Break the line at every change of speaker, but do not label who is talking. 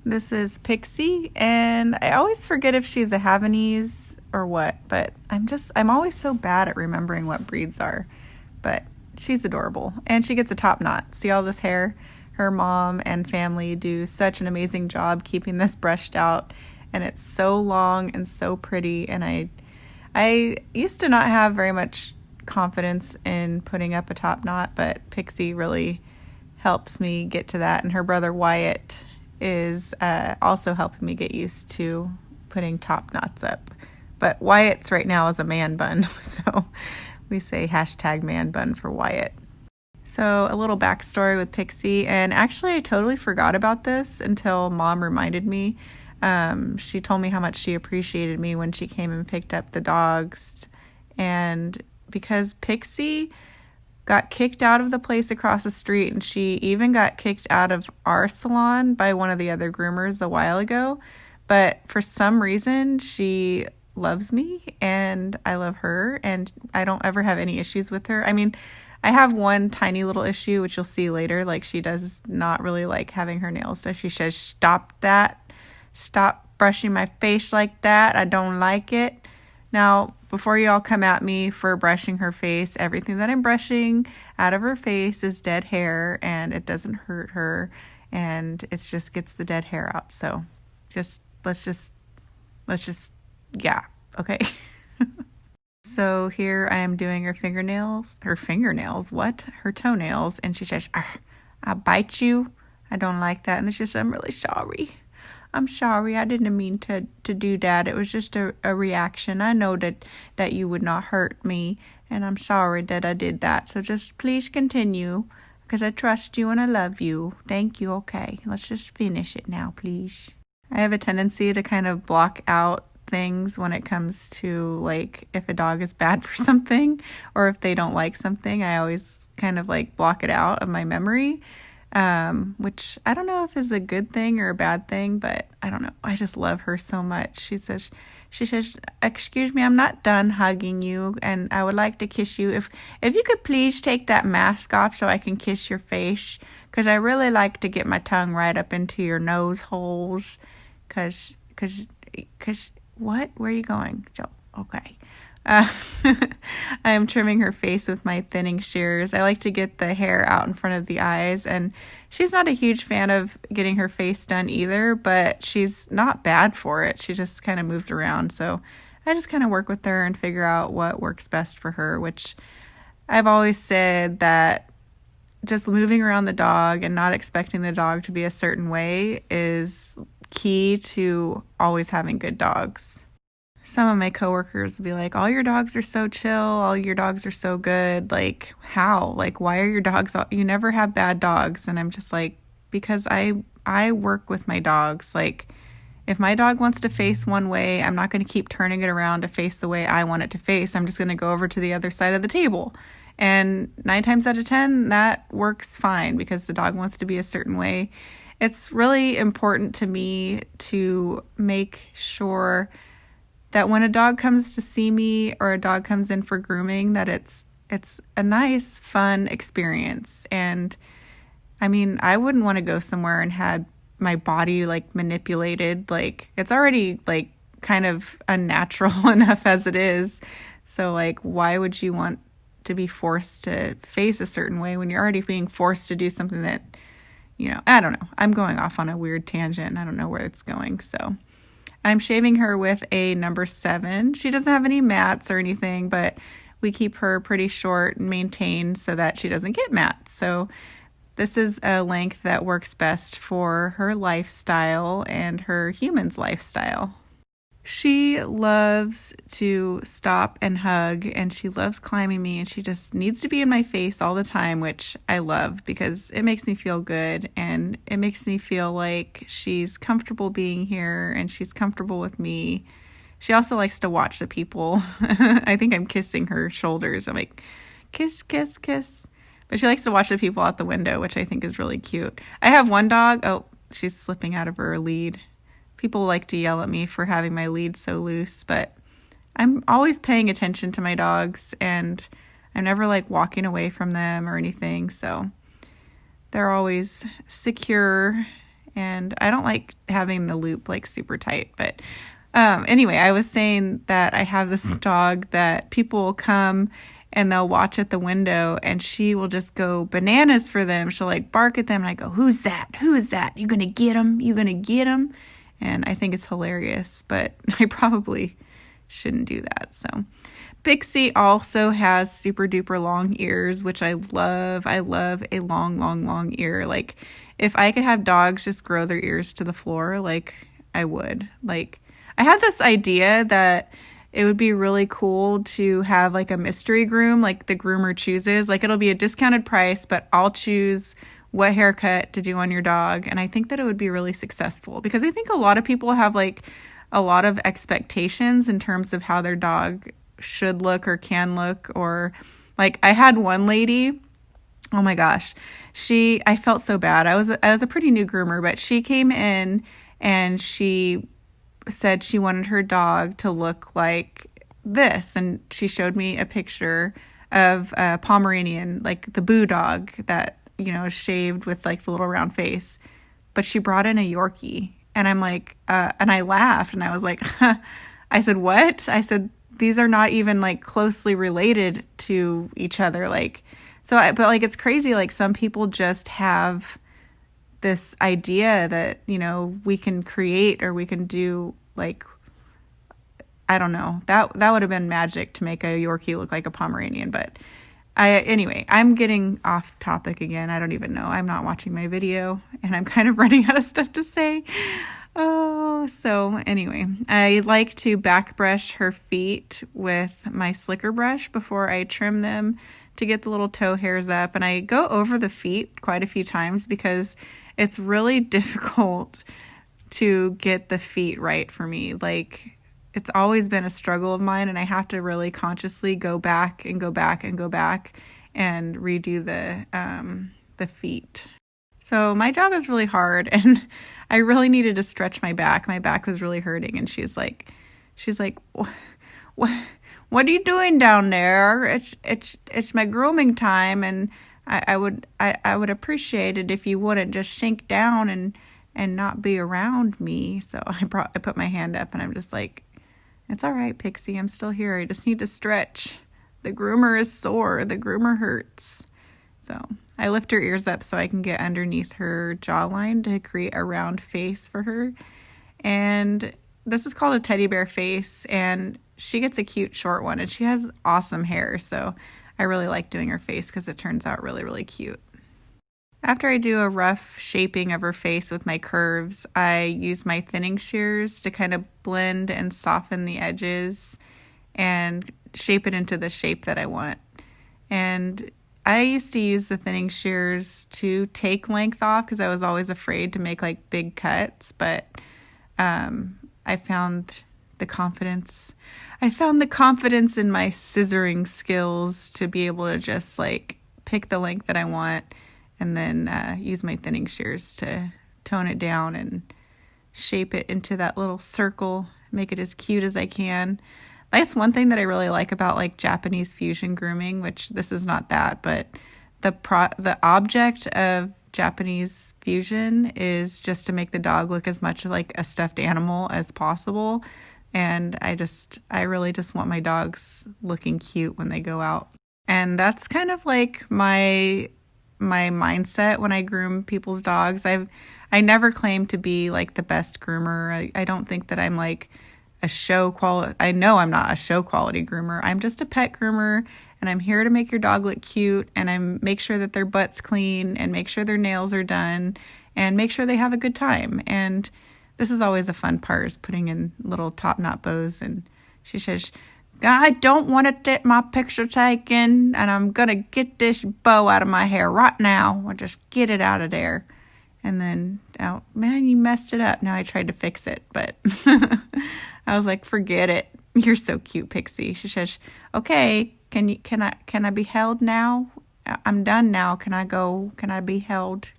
This is Pixie, and I always forget if she's a Havanese or what, but I'm always so bad at remembering what breeds are. But she's adorable, and she gets a top knot. See all this hair? Her mom and family do such an amazing job keeping this brushed out, and it's so long and so pretty, and I used to not have very much confidence in putting up a top knot, but Pixie really helps me get to that, and her brother Wyatt is also helping me get used to putting top knots up. But Wyatt's right now is a man bun, so we say hashtag man bun for Wyatt. So a little backstory with Pixie, and actually I totally forgot about this until Mom reminded me. She told me how much she appreciated me when she came and picked up the dogs, and because Pixie got kicked out of the place across the street, and she even got kicked out of our salon by one of the other groomers a while ago, but for some reason she loves me and I love her, and I don't ever have any issues with her. I mean, I have one tiny little issue, which you'll see later. Like, she does not really like having her nails done. She says, stop brushing my face like that, I don't like it. Now, before you all come at me for brushing her face, everything that I'm brushing out of her face is dead hair, and it doesn't hurt her, and it just gets the dead hair out. So let's just, yeah, okay. So here I am doing her toenails, and she says, I'll bite you. I don't like that. And it's just, I'm really sorry. I'm sorry, I didn't mean to do that. It was just a reaction. I know that you would not hurt me, and I'm sorry that I did that. So just please continue, because I trust you and I love you. Thank you. Okay, let's just finish it now, please. I have a tendency to kind of block out things when it comes to, like, if a dog is bad for something or if they don't like something. I always kind of like block it out of my memory. Which I don't know if is a good thing or a bad thing, but I don't know. I just love her so much. She says, excuse me, I'm not done hugging you, and I would like to kiss you. If you could please take that mask off so I can kiss your face, because I really like to get my tongue right up into your nose holes, because what? Where are you going, Joe? Okay. I am trimming her face with my thinning shears. I like to get the hair out in front of the eyes, and she's not a huge fan of getting her face done either, but she's not bad for it. She just kind of moves around, so I just kind of work with her and figure out what works best for her, which I've always said that just moving around the dog and not expecting the dog to be a certain way is key to always having good dogs. Some of my coworkers will be like, all your dogs are so chill, all your dogs are so good. Like, how? Like, why are your dogs you never have bad dogs? And I'm just like, because I work with my dogs. Like, if my dog wants to face one way, I'm not going to keep turning it around to face the way I want it to face. I'm just going to go over to the other side of the table. And 9 times out of 10, that works fine because the dog wants to be a certain way. It's really important to me to make sure that when a dog comes to see me or a dog comes in for grooming, that it's a nice, fun experience. And I mean, I wouldn't want to go somewhere and had my body like manipulated. Like, it's already like kind of unnatural enough as it is. So like, why would you want to be forced to face a certain way when you're already being forced to do something that, I don't know. I'm going off on a weird tangent. I don't know where it's going. So I'm shaving her with a number 7. She doesn't have any mats or anything, but we keep her pretty short and maintained so that she doesn't get mats. So this is a length that works best for her lifestyle and her human's lifestyle. She loves to stop and hug, and she loves climbing me, and she just needs to be in my face all the time, which I love because it makes me feel good, and it makes me feel like she's comfortable being here and she's comfortable with me. She also likes to watch the people. I think I'm kissing her shoulders. I'm like, kiss, kiss, kiss. But she likes to watch the people out the window, which I think is really cute. I have one dog. Oh, she's slipping out of her lead. People like to yell at me for having my lead so loose, but I'm always paying attention to my dogs, and I'm never like walking away from them or anything. So they're always secure and I don't like having the loop like super tight. But anyway, I was saying that I have this dog that people will come and they'll watch at the window, and she will just go bananas for them. She'll like bark at them, and I go, "Who's that? Who is that? You gonna get him? You gonna get him?" And I think it's hilarious, but I probably shouldn't do that. So Pixie also has super duper long ears, which I love. I love a long, long, long ear. Like, if I could have dogs just grow their ears to the floor, like, I would. Like, I had this idea that it would be really cool to have like a mystery groom, like the groomer chooses. Like, it'll be a discounted price, but I'll choose what haircut to do on your dog. And I think that it would be really successful, because I think a lot of people have like a lot of expectations in terms of how their dog should look or can look. Or like, I had one lady, oh my gosh, I felt so bad. I was a pretty new groomer, but she came in and she said she wanted her dog to look like this, and she showed me a picture of a Pomeranian, like the Boo dog that, you know, is shaved with like the little round face, but she brought in a Yorkie, and I'm like, and I laughed, and I was like, I said, what? I said, these are not even like closely related to each other, like, but like, it's crazy, like some people just have this idea that, you know, we can create or we can do, like, I don't know, that would have been magic to make a Yorkie look like a Pomeranian. But anyway, I'm getting off topic again. I don't even know. I'm not watching my video, and I'm kind of running out of stuff to say. Oh, so anyway, I like to back brush her feet with my slicker brush before I trim them to get the little toe hairs up. And I go over the feet quite a few times because it's really difficult to get the feet right for me. Like, it's always been a struggle of mine, and I have to really consciously go back and go back and go back and redo the feet. So my job is really hard, and I really needed to stretch my back. My back was really hurting, and she's like, what are you doing down there? It's my grooming time, and I would appreciate it if you wouldn't just sink down and not be around me. So I put my hand up, and I'm just like, it's all right, Pixie, I'm still here. I just need to stretch. The groomer is sore. The groomer hurts. So I lift her ears up so I can get underneath her jawline to create a round face for her. And this is called a teddy bear face, and she gets a cute short one, and she has awesome hair. So I really like doing her face because it turns out really, really cute. After I do a rough shaping of her face with my curves, I use my thinning shears to kind of blend and soften the edges and shape it into the shape that I want. And I used to use the thinning shears to take length off because I was always afraid to make like big cuts, but I found the confidence in my scissoring skills to be able to just like pick the length that I want, and then use my thinning shears to tone it down and shape it into that little circle, make it as cute as I can. That's one thing that I really like about like Japanese fusion grooming, which this is not that, but the object of Japanese fusion is just to make the dog look as much like a stuffed animal as possible. And I really just want my dogs looking cute when they go out. And that's kind of like my mindset when I groom people's dogs. I never claim to be like the best groomer. I don't think that I'm like a show quality. I know I'm not a show quality groomer. I'm just a pet groomer, and I'm here to make your dog look cute, and I make sure that their butt's clean, and make sure their nails are done, and make sure they have a good time. And this is always a fun part, is putting in little top knot bows. And she says, I don't want to get my picture taken, and I'm going to get this bow out of my hair right now. Or just get it out of there. And then, oh, man, you messed it up. Now I tried to fix it, but I was like, forget it. You're so cute, Pixie. She says, okay, can I be held now? I'm done now. Can I go? Can I be held?